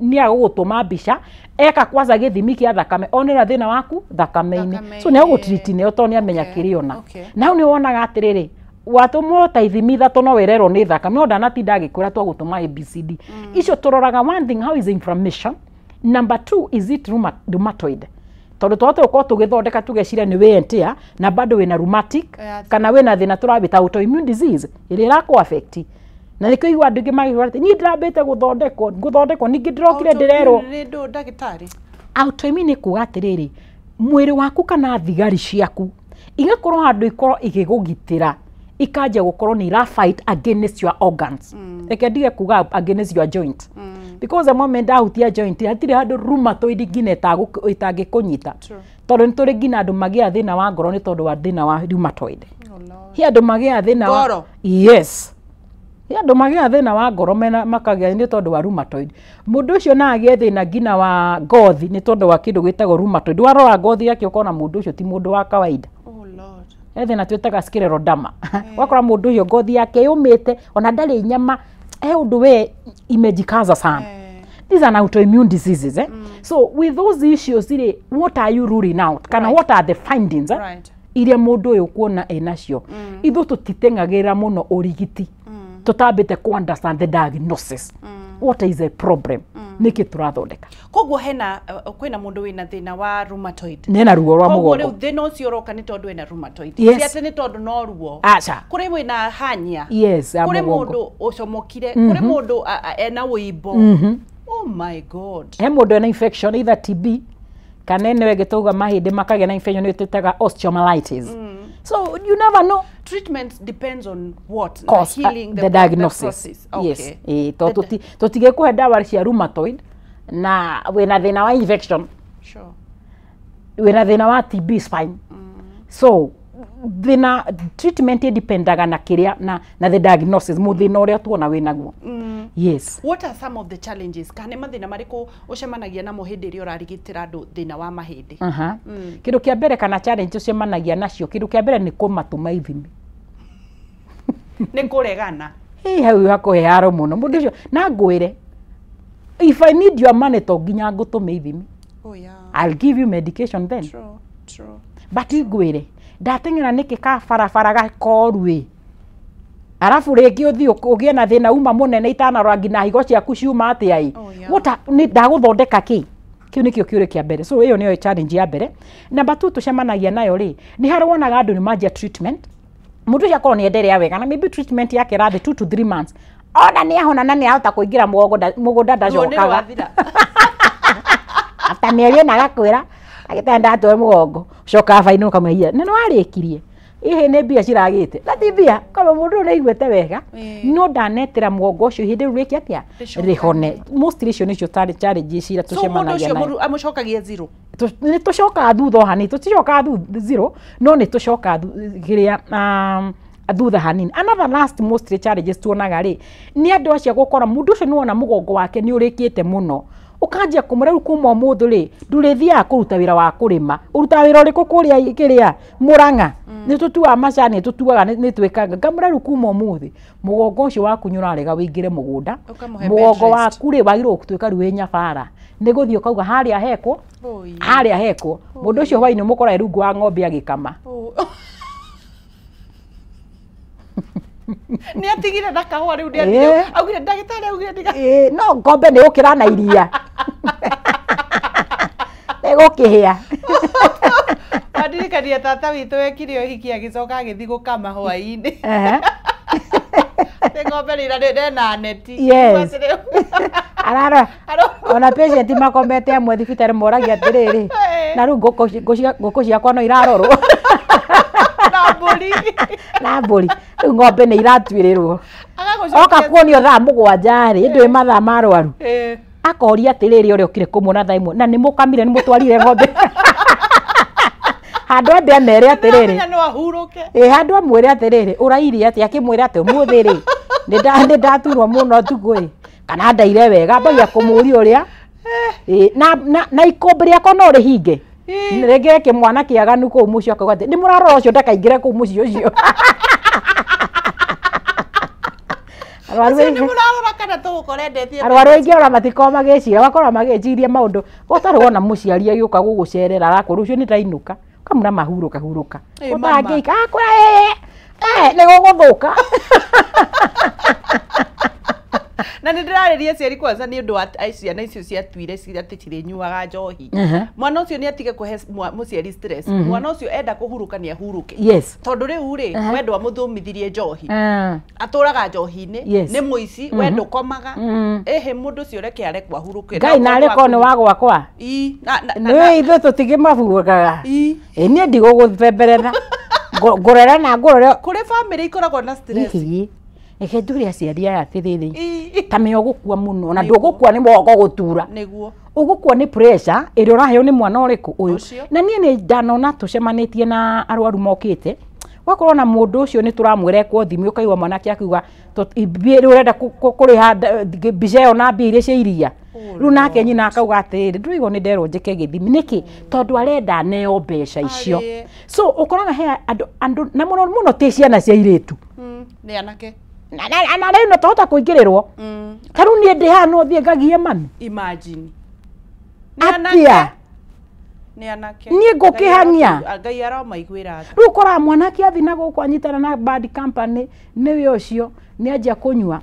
ni agutuma mbica eka kwanza githimi kia thakame onera thina waku thakame-ini so ni agutreat ne to ni amenya kiriona na ni wonaga atiriri watumwo ta ithimi thatu no werero ni thakame no ndanatinda agikwira twagutuma ABCD icio turoraga one thing how is inflammation. Number 2 is it rheumatoid tondu twote uko tugithondeka tugeciria ni wentia na bado wina rheumatic kana wina thina turabita autoimmune disease ile irako affect na niko igwa ndugi magirate ni ndirambite guthondekwo ningi ndirokire ndirero ni ndu ndagitari autoimmune kugatiriri mwiri waku kana thigari ciaku igakorwo handu ikorwo igigugitira ikanja gukorwo ni ra fight against your organs reke ndige kuga against your joint because the moment ahutia joint hatire handu rheumatoid ngine itangikunyita tondu nituri ngina andu magia thina wa ngoro ni tondu wa thina wa rheumatoid hi andu magia thina wa yes andu magia thina wa ngoro mena makagia ni tondu wa rheumatoid mundu ucio na agia thina ngina wa ngothi ni tondu wa kindu gwitagwo rheumatoid warora ngothi yake ukona mundu ucio ti mundu wa kawaida ethe na twetaga scleroderma wakora mundu ucio ngothi yake yumite ona ndari nyama undu we imejikaza sana these are autoimmune diseases so with those issues what are you ruling out kana what are the findings iria mundu uyu kuona enacio ithu tutitengagira muno urigiti tutambite ku understand the diagnosis what is the problem niki turathondeka koguo hena kwina mundu wina thina wa rheumatoid nena ruo rwa mugongo koguo thina ucio roka ni tondu wina rheumatoid yes. ni tondu no ruo kuri wina hanya yes kuri mundu ucomokire kuri mundu ena uimbo oh my god he mundu ena infection either TB kana ene wegituga mahindi makagĩa na infection ni tutaga osteomyelitis so you never know. Treatment depends on what? Cause, healing the diagnosis. Okay. Yes. Tutige kuhe dawa cia rheumatoid na wena thina wa infection. Sure. Wena thina wa TB spine. So thina treatment dependaga na kiria na the diagnosis muthina uria tuona winaguo. Yes. What are some of the challenges? Kana mathina mariku ucemanagia namo hindi ri urarigitira andu thina wa mahindi? Kindu kia mbere kana challenge ucemanagia nacio kindu kia mbere ni kumatuma ithimi. Ni kuregana. Hau hakuhe haro muno mundu ucio na ngwire if I need your money to nginya ngutume ithimi. Oh yeah. I'll give you medication then. True. But ngwire ndatengera niki ka farafara ga korwe arafu rĩngĩ uthi ugie na thina uma munene itanarora ngina higo ciaku ciuma atia i wota ni ndaguthondeka ki kiu nikio kiure kia mbere so iyo niyo challenge ya mbere. Number 2 tucemanagia nayo ri ni hari wonaga andu ni manjia treatment mundu cia korwo ni endelea wega na maybe treatment yake rathi 2 to 3 months ona ni ahona na ni ahota kuingira mugunda ndacokaga after mieri na gakwira agitenda atwe mugongo coka fainu kamwehia nene warikirie ihe ne bia ciragite na tibia kama mundu ne igwete wega no danetera mugongo ucio hindi rwiki atia rihone most issue nicio tari challenge cira tucemanagia nayo. So mundu amucokagia zero ni tucoka thutha hani tucoka zero no ni tucoka giria thutha hanini. Another last most challenges tuonaga ri ni andu acio gukora mundu ucio ni wona mugongo wake ni urikite muno ukanjia kumureu kuma mundu ri ndurithia kuruta wira wa kurima uruta wira uriku kuria kiria Murang'a nä tå tuaga macani tå tuaga nä twäkanga ngamå rä kuma å må thä må gongo å cio waku nä å rarega wä ingä re må gå nda må gongo waku rä wagä rwo tuä ka rä wä nyabara nä gå thiä å kauga harä a hekwo harä a hekwo må ndå å cio hwainä må kora rungu wa ng'ombe agä kama nä atigire na kahåa rä u augire ndagätarä augire no ngombe nä å kä ra na iria nä gå kä hä a wandirikania tata witå wekire å hiki agä coka agä thiä gå kama hwainä nä ngombe rä ra ndena neti arara ona patient makombete amwe thibitarä moragia atä rä rä na rä u ngå kå ciakwa no irarorwo na mbåri rä u ngombe nä iratuä rä rwo oka kuonio thaa må gwanja rä ndå ä mathaa marwaru akoria atä rä rä å rä å kä rä kå muona thaa imwe na nä må kamire nä må twarire ngombe handå ambe amere atä rä rä handå amwä re atä rä rä å rairie atä akä mwä re atä å må thä rä nä ndaturwo må no tugå ä kana ndaire wega mbagia kå må ria å rä a na ikåmbä rä akwa no rä hinge rä ngä kä mwana kä aganu kå u må cio akauga atä nä må rarora å cio ndakaingä re kå u må cio å cio arwaru aingä ora matikorwo magä cira bakorwo magä ciria maå ndå gåtarä wona må ciari agä å ka gå gå cerera arakå rå cio nä ndainå ka kamuna mahurå ka gå tangä ika nä gå gå thå ka na nä ndä rarä ria ciari kwanza nä å ndå wa ciana icio ciatuire atä cirä nyuaga njohi mwana å cio nä atige kå he må ciari mwana å cio enda kå hurå ka nä ahurå ke tondå rä u rä wendwa må thå mithirie njohi atå raga njohi-inä nä må ici wendå komaga hä må ndå å cio reke arekwo ahurå ke ngai narä korwo nä wa gwakwa nä ithuä tå tigä mabugaga niä ndigå gå bemberetha ngå rera na ngå rore kå rä bamä ikoragwo na reke ndure aciari aya atä rä rä ta me å gå kua må no na ndå gå kua nä moko gå tura å gå kua nä pressure ä rä å raheo nä mwana å rä kå å yå na niä nä ndanona tå cemanä tie na arwaru mokä te wakorwo na må ndå å cio nä tå ramwä rekwo thimi å kaigua mwanake akiuga rä å renda kå rä ha mbica ä yo na mbia iria cia iria rä u nake nyina akauga atä rä ndå igwo nä nderwo njä ke gä thimi nä kä tondå arenda neo mbeca icio so å koraga he andå na må no tä ciana cia irä tu nä anake na rä no tåhota kå ingä rä rwo ta rä u niä ndä haha no thiä ngagie mami atä niä ngå kä hania rä u koraga mwanake athi na gå kå anyitana na bad company nä we å cio nä anjia kå nyua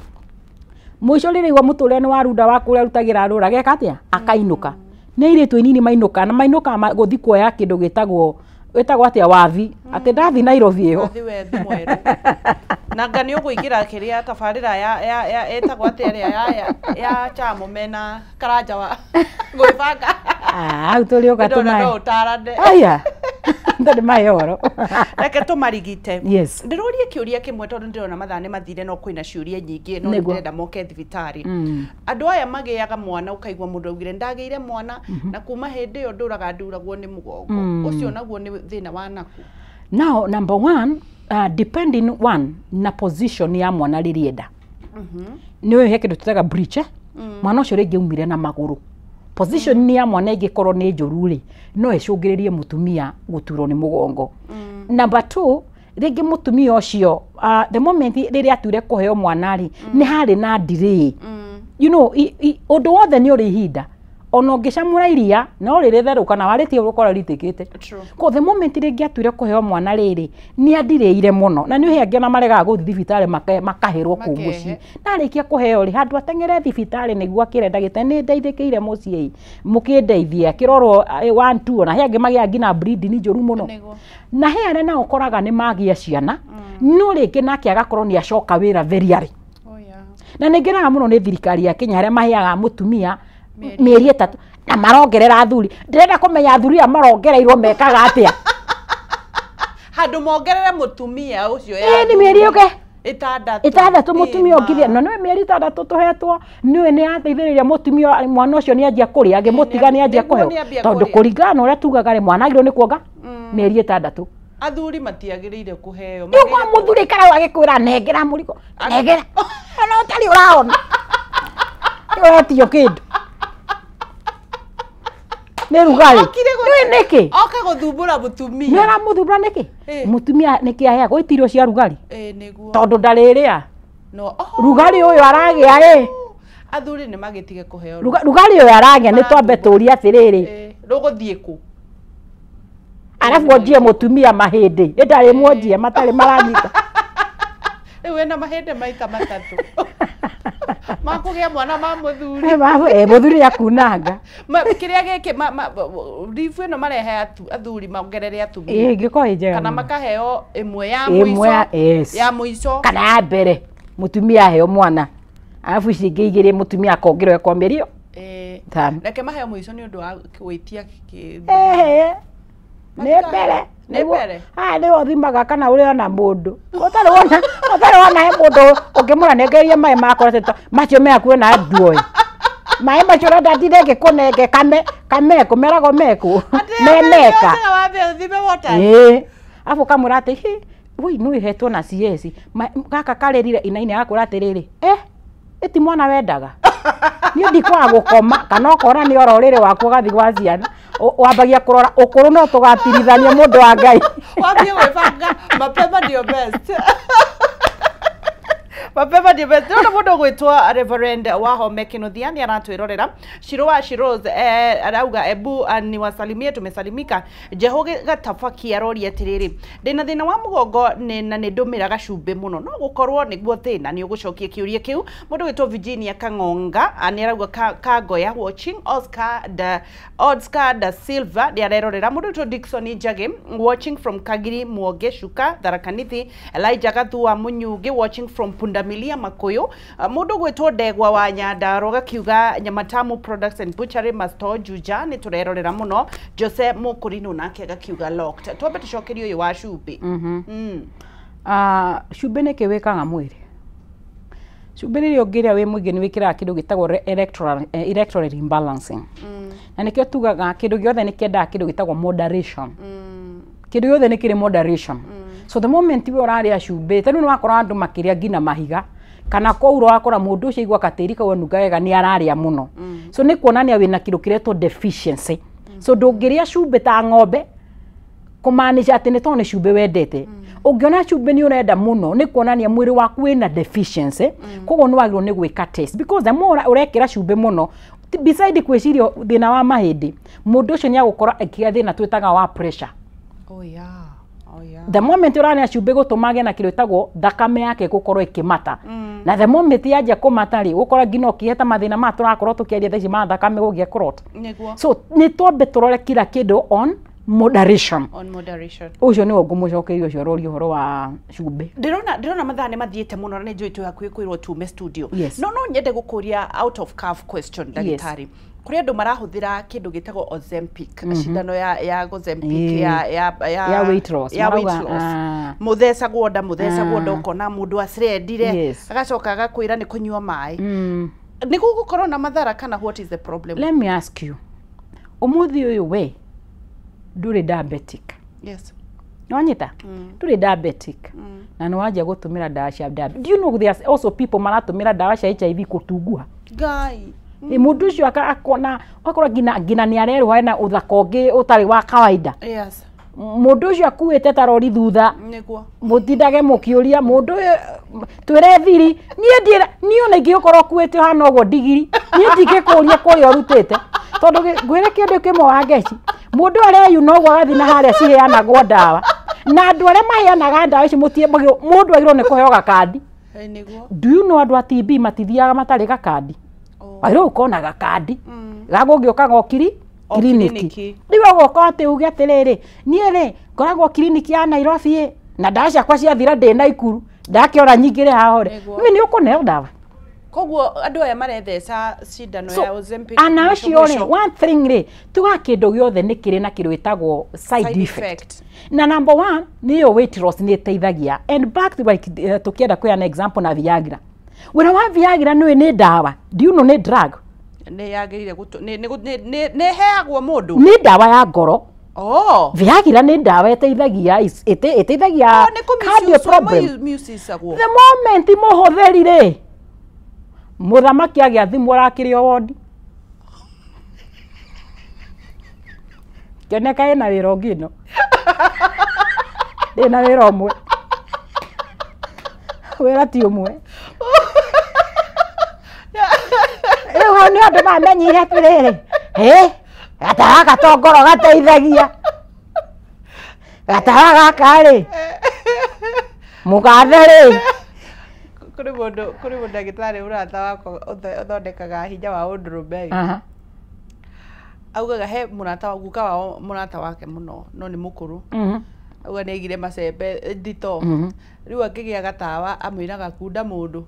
må ico rä rä igua må tå rä nä warunda wa kå rä a rutagä ra rå ra geka atä a akainå ka nä irä tu inini mainå ka na mainå ka gå thi kuoya kä ndå gä tagwo atä a wathi atä ndathi Nairobi ä yo na ngani å gå ingä ra kä rä a tabarä ra etagwo atä arä ya chamo mena karanja wa ngå ibanga hau tå rä å gatå aya ndarä mahoro reke tå marigite ndä rå rie kä å ria kä mwe tondå ndä rona mathaa nä mathire no kwä na ciå nyingä no nä ndärenda moke thibitarä andå aya magä aga mwana å kaigua må ndå augire ndagä ire mwana na kuma hä ndä ä yo ndå raga nduragwo nä må gongo å cio naguo nä thä na wa naku now number one depending one na position ya mwana rä rienda nä å he kä ndå tåtaga breach mwana å cio rä ngä umire na magå rå position ni ya mwana ingä korwo nä njå ru rä no icångä rä rie må tumia gå turwo nä må gongo number two rä ngä må tumia å cio the moment rä rä atuire kå heo mwana rä nä harä na ndirä you know å ndå wothe nä å rä ihinda ona ngä camå iria no rä rä therå kana warä tie gå korwo ritä tä ko the moment rä ngä atuire kå heo mwana rä rä nä andirä ire må no na nä he angä ona maregaga gå thi thibitarä makahärwo kå må ciä narä kia kå heo rä handå atengere thibitarä nä guo akä re ndagä nä ndeithä kä ire må ciä må kä ndeithie akä rorwo ona he angä magä a nginya nä njå ru må no na he arä nao koraga nä magia ciana no rä ngä nake agakorwo nä acoka wä ra veriarä na nä ngä raga må no nä thirikari ya Kenya harä a maheaga må tumia mĩeri 3 na marongerera athuri ndirenda kũmenya athuri a marongereirwo mekaga atia handũ mongerere mũtumia ũcio ya nĩ mĩeri ũke ĩtandatũ mũtumia ũngithia no nĩ mĩeri 6 tũhetwo nĩwe nĩ ateithĩrĩria mũtumia mwana ũcio nĩ anjia kũrĩa angĩmũtiga nĩ anjia kũheo tondũ kũringana na ũrĩa tugaga rĩ mwana agĩrĩirwo nĩ kuonga mĩeri 6 athuri matiagĩrĩire kũheo nĩguo mũthuri karau agĩkwĩra nengera mũrigo nengera ona ũtarĩ ũraona ũretio kĩndũ nä rugarä Okire nä nä kä oka guthumbura mutumia nä ramå thumbura nä kä mutumia nä kä aheagwo itirio cia rugarä niguo tondå ndarä rä a no rugarä å yå aragä a athuri nä magitige kuheo rugarä å yå aragä a nä twambe tå rie atä rä rä ruguthiä ku arabu onjie mutumia mahindi ndarä mwonjie matarä maranyita rä u wä na mahä maita matatå makå gä a mwana ma må thuri må thuri akunanga kä rä a gä kä ribu ä no marehe athuri mongerere atumia ngä korwo njega kana makaheo ĩmwe ya ya mũico kana ya mbere mutumia aheo mwana arabu ici ingĩ igĩrĩ mutumia akongerwo ekomerio reke maheo mũico nĩ ũndũ wa gwĩtia nä mbere nä othimaga kana å rä ona må ndå å wona he må ndå å ngä må ranengerie maä makorete macio meakuä na nduoä maä macio renda ndire ngä kå nenge kameko meragwo mekå memeka abu kamå ra atä wä nä wä hetwo na CS gaka karärire inainä agakå ra atä rä rä ĩti mwana wendaga niĩ ndikwaga gũkoma kana ũkona nĩ oro ũrĩrĩ waku ũgathiĩ gwa ciana wambagia kũrora ũkũrũ no tũgatirithania mũndũ wa Ngai wambie gwĩbanga mapema ndio best mapema ndio best ndio mũndũ gwĩtwo Reverend Wahome Kinuthia nĩ aratwĩrorera Shiro wa Shiroz arauga ebu ni wasalimie tumesalimika Jehoge Gatafaki aroria atiriri ndina thina wa mugongo na nĩ ndũmĩraga cumbĩ mũno no gũkorwo nĩguo thĩna nĩ ũgũcokia kĩũria kĩu mũndũ gwĩtwo Virginia Kang'onga nĩ arauga Kagoya watching Oscar da Silva nĩ arerorera mũndũ gwĩtwo Dickson Njage watching from Kagiri Mwoge Shuka Tharakanithi Elijah Gathua Munyugi watching from Pundamilia Makuyu mundu gwitwo Ndegwa wa Nyandaro gakiuga Nyamatamu Products and Butchery Masto Juja ni turerorera muno Jose Mukurino nake gakiuga locked twambe tucokerio uyu wa Cumbi Cumbi nä kä wä kaga mwä rä Cumbi rä rä å ngä rä a wä må ingä nä wä kä raga kä ndå gä tagwo electoral imbalancing na nä kä o tugaga kä ndå gä othe nä kä endaga kä ndå gä tagwo moderation kä ndå gä othe nä kä rä moderation so the moment we ũrarĩa cumbĩ ta rĩu nĩ wakora andũ makĩrĩa ngina mahiga kana kwaura wakora mũndũ ũcio igua katĩri kau nunga wega nĩ ararĩa mũno so nĩ kuonania wĩna kĩndũ kĩretwo deficiency so ndũngĩrĩa cumbĩ ta ng'ombe kũmaanisha atĩ nĩ tondũ nĩ cumbĩ wendete ũngĩona cumbĩ nĩ ũrenda mũno nĩ kuonania mwĩrĩ waku wĩna deficiency koguo nĩ wagĩrĩirwo nĩ gwĩka test because the more ũrekĩra cumbĩ mũno beside gwĩciria thĩna wa mahĩndĩ mũndũ ũcio nĩ agũkorwo akĩgĩa thĩna twĩtaga wa pressure the moment urania cumbĩ gũtũmage na kĩrĩa tagwo thakame yake gũkorwo ĩkĩmata na the moment yanjia kũmata rĩ gũkorwo ngina ũkĩheta mathĩna ma tũrakorwo tũkĩaria thaici ma thakame gũgĩa clot so nĩ twambe tũrore kila kĩndũ on moderation ũcio nĩ ngũmũcokeria ũcio rori ũhoro wa cumbĩ ndĩrona mathaa nĩ mathiĩte mũno na nĩ njũĩ twĩ hakuhĩ kwĩrwo tume studio no nyende gũkũria out of curve question ndagĩtarĩ kuri andu marahũthĩra kĩndũ gĩtagwo Ozempic cindano ya Ozempic ya weight loss muthecagwo nda ũkona mũndũ acirendire agacoka agakwĩra nĩ kũnyua maĩ nĩ gũgũkorwo na mathara kana what is the problem? Let me ask you ũmũthĩ ũyũ we ndũrĩ diabetic Nwanyita ndũrĩ diabetic na nĩ wanjia gũtũmĩra ndawa cia diabetes. Do you know there are also people maratũmĩra ndawa cia HIV gũtunguha Ngai mundu ucio akona akorwo ngina nĩ arerwo na uthaka ũngĩ ũtarĩ wa kawaida mundu ucio akuĩte tarori thutha nĩguo mutindage mũkĩũria mundu twĩre thiri niĩ ona ingĩkorwo kuĩte hana ũguo ndigiri niĩ ndingĩkũria kũrĩa ũrutĩte tondũ ngwĩre kĩndũ kĩmwe wa ngeci mundu areyuna ũguo agathiĩ na harĩa ciheanagwo ndawa na andũ arĩa maheanaga ndawa ici mũndũ agĩrĩirwo nĩ kũheo gakandi do you know andũ a TB matithiaga matarĩ gakandi Airo ukona gakandi gago ngioka gokiri kliniki ndiwe goko ati uge atiriri nie ri ngoragwo kliniki ya Nairobi na ndawa ciakwa ciathira ndi Naikuru ndakiora nyingire hahore mimi ni ukuneo ndawa koguo andu aya maretheca cindano ya Ozempic ana ucio ri one thing ri tuga kindu giothe ni kiri na kindu itagwo side effect na number 1 ni yo weight loss ni teithagia and back to like tukienda kwa an example na Viagra wena wa Viagra nĩ ndawa do you know nĩ drug nĩ yagĩrĩire nĩ heagwo mũndũ nĩ ndawa ya ngoro Viagra nĩ ndawa ĩteithagia cardio problem the moment mũhũthĩri rĩ mũthamaki agĩa thimũ arakĩrĩ o wodi kioneka ina wira ngino ina wira umwe wira ti umwe hau nĩ andũ mamenyire atĩrĩrĩ gataga gatongoro gateithagia gataga gaka rĩ mũgathe rĩ kuri mundu ndagĩtarĩ ũrata wakwa ũthondekaga hinya wa ũndũrũme augaga he mũrata guka wao mũrata wake mũno no nĩ mũkũrũ auga nĩ aigire macembe ndito rĩu akĩgĩa gatawa amwĩraga kunda mũndũ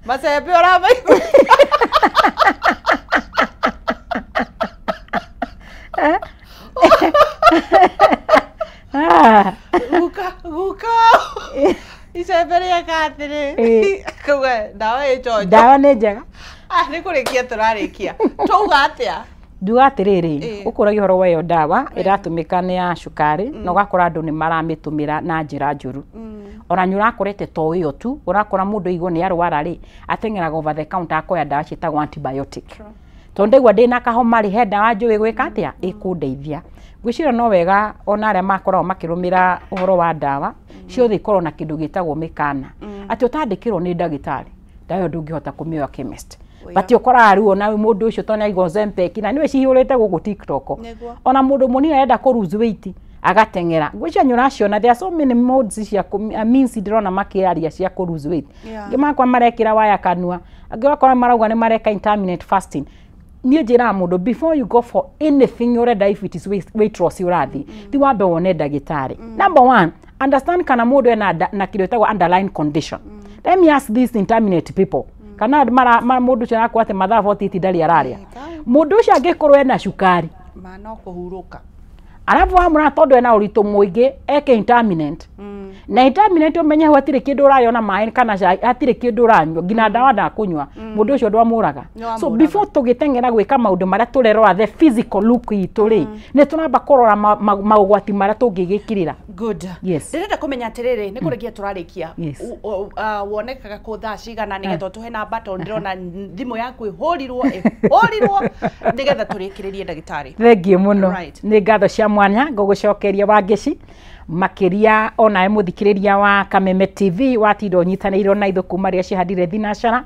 macembe ũramaigua guka icembe rĩaka atĩrĩ kauga ndawa ĩ njonjo ndawa nĩ njega nĩ kũrĩkia tũrarĩkia twauga atĩa nduga atĩrĩrĩ ũkũragia ũhoro wa ĩyo ndawa ĩratũmĩka nĩ ya cukari na ũgakora andũ nĩ maramĩtũmĩra na njĩra njũru ona nĩ ũrakorete to ĩyo tu ũrakora mũndũ igwo nĩ arwara rĩ ateng'eraga over the counter akoya ndawa ciĩtagwo antibiotic tondũ ndaigua ndĩna kahoma rĩ he ndawa njũĩ gwĩka atĩa ĩkũndeithia ngwĩciria no wega ona arĩa makoragwo makĩrũmĩra ũhoro wa ndawa ciothe ikorwo na kĩndũ gĩtagwo mĩkana atĩ ũtandĩkĩrwo nĩ ndagĩtarĩ ndawa ĩyo ndũngĩhota kũmĩoya chemist bati ũkoraga rĩu ona mũndũ ũcio tondũ nĩaigua Ozempic na nĩwe cihũrĩte gũkũ TikTok ona mũndũ mũnini arenda kũ lose weight agateng'era ngwĩciria nĩ ũraciona there are so many modes cia means ndĩrona makĩaria cia kũ lose weight angĩ makwa marekĩra waya kanua angĩ wakora marauga nĩ mareka intermittent fasting niĩ njĩraga mũndũ before you go for anything ũrenda if it is weight loss ũrathi ti wambe wone ndagĩtarĩ number one understand kana mũndũ ena na kĩndũ gĩtagwo underlying condition let me ask these intermittent people kana mũndũ ũcio arakwo atĩ mathaa 40 ndarĩ ararĩa mũndũ ũcio angĩkorwo ena cukari no kũhurũka arabu amũra tondũ ena ũritũ mũingĩ eke intermittent na intermittent ũmenye hau hatirĩ kĩndũ ũrarĩa ona maĩ kana hatirĩ kĩndũ ũranyua nginya ndawa ndakũnyua mũndũ ũcio ndwamũraga so before tũgĩteng'era gwĩka maũndũ marĩa tũrerora the physical look itũ rĩ nĩ tũramba kũrora maũgwati marĩa tũngĩgĩkĩrĩra good ndĩrenda kũmenya atĩrĩrĩ nĩ kũrĩkia tũrarĩkia wonekaga kũ thaa cigana nĩgetha tũhe namba tondũ ndĩrona thimũ yaku ĩhũrirwo nĩgetha tũrĩkĩrĩrie ndagĩtarĩ thengiũ mũno nĩ ngatho cia mwanya ngũgũcokeria Wangeci makiria ona mũthikĩrĩria wa Kameme TV watinda ũnyitanĩirwo na ithuĩ kuma rĩrĩa cihandire thinacara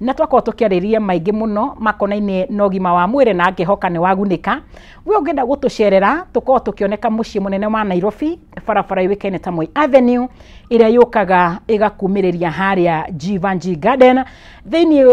na twakorwo tũkĩarĩrĩria maingĩ mũno makonainie na ũgima wa mwĩrĩ na ngĩhoka nĩ wagunĩka we ũngĩenda gũtũcerera tũkorwo tũkĩoneka mũciĩ mũnene wa Nairobi barabara yũĩkaine ta Moi Avenue ĩrĩa yũkaga ĩgakumĩrĩria harĩa Jivanji Garden thĩinĩ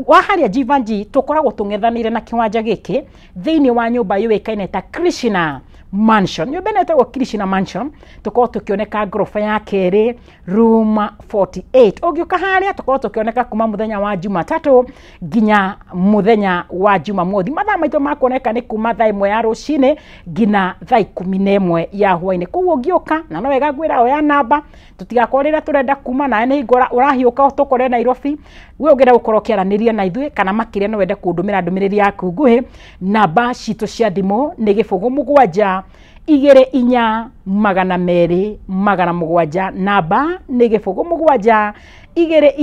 wa harĩa Jivanji tũkoragwo tũng'ethanĩire na kĩwanja gĩkĩ thĩinĩ wa nyũmba yũĩkaine ta Krishna Mansion nyũmba ĩno ĩtagwo Krishna Mansion tũkorwo tũkĩoneka ngoroba ya kerĩ room 48 ũngĩũka harĩa tũkorwo tũkĩoneka kuma mũthenya wa Jumatatũ nginya mũthenya wa Jumamothi mathaa maitũ makuoneka nĩ kuma thaa 1 ya rũcinĩ nginya thaa 11 ya hwainĩ koguo ũngĩũka na no wega ngwĩra oya namba tũtigakorwo rĩrĩa tũrenda kuma nawe nĩ hingo ũrahiũka tũkore Nairobi we ũngĩenda gũkorwo ũkĩaranĩria na ithuĩ kana makĩria no wende kũndũmĩra ndũmĩrĩri yaku nguhĩ namba citũ cia thimũ nĩ 07 2 4 200 namba nĩ 07 2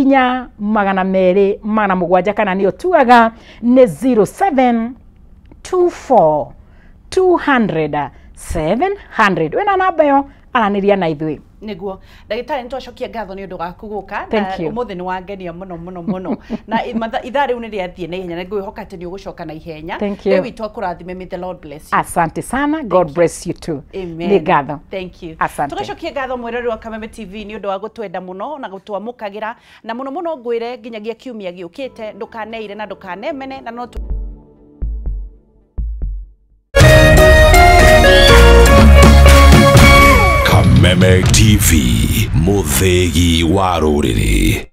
4 200 kana nĩyo tuaga nĩ 0724 200 700 wena namba yo aranĩria na ithuĩ niguo ndagĩtarĩ nĩtwacokia ngatho nĩ ũndũ wa kũgũka na ũmũthĩ nĩ wangenia mũno na ithaa rĩu nĩ rĩathiĩ na ihenya na ngwĩhoka atĩ nĩ ũgũcoka na ihenya rĩu itwa kũrathime may the Lord bless you asante sana God bless you too nĩ ngatho thank you asante tũgacokia ngatho mwĩroreri wa Kameme TV nĩ ũndũ wa gũtwenda mũno na gũtwamũkagĩra na mũno ngwĩre nginyagia kiumia gĩũkĩte ndũkaneire na ndũkanemene na no Kameme TV mũthĩgi wa rũrĩrĩ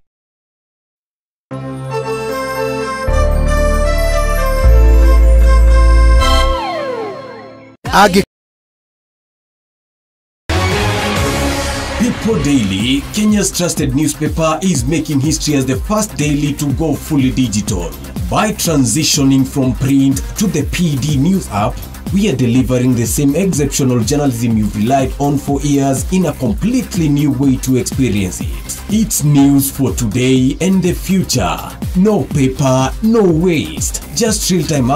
People Daily, Kenya's trusted newspaper, is making history as the first daily to go fully digital. By transitioning from print to the PD News app, we are delivering the same exceptional journalism you've relied on for years in a completely new way to experience it. It's news for today and the future. No paper, no waste. Just real-time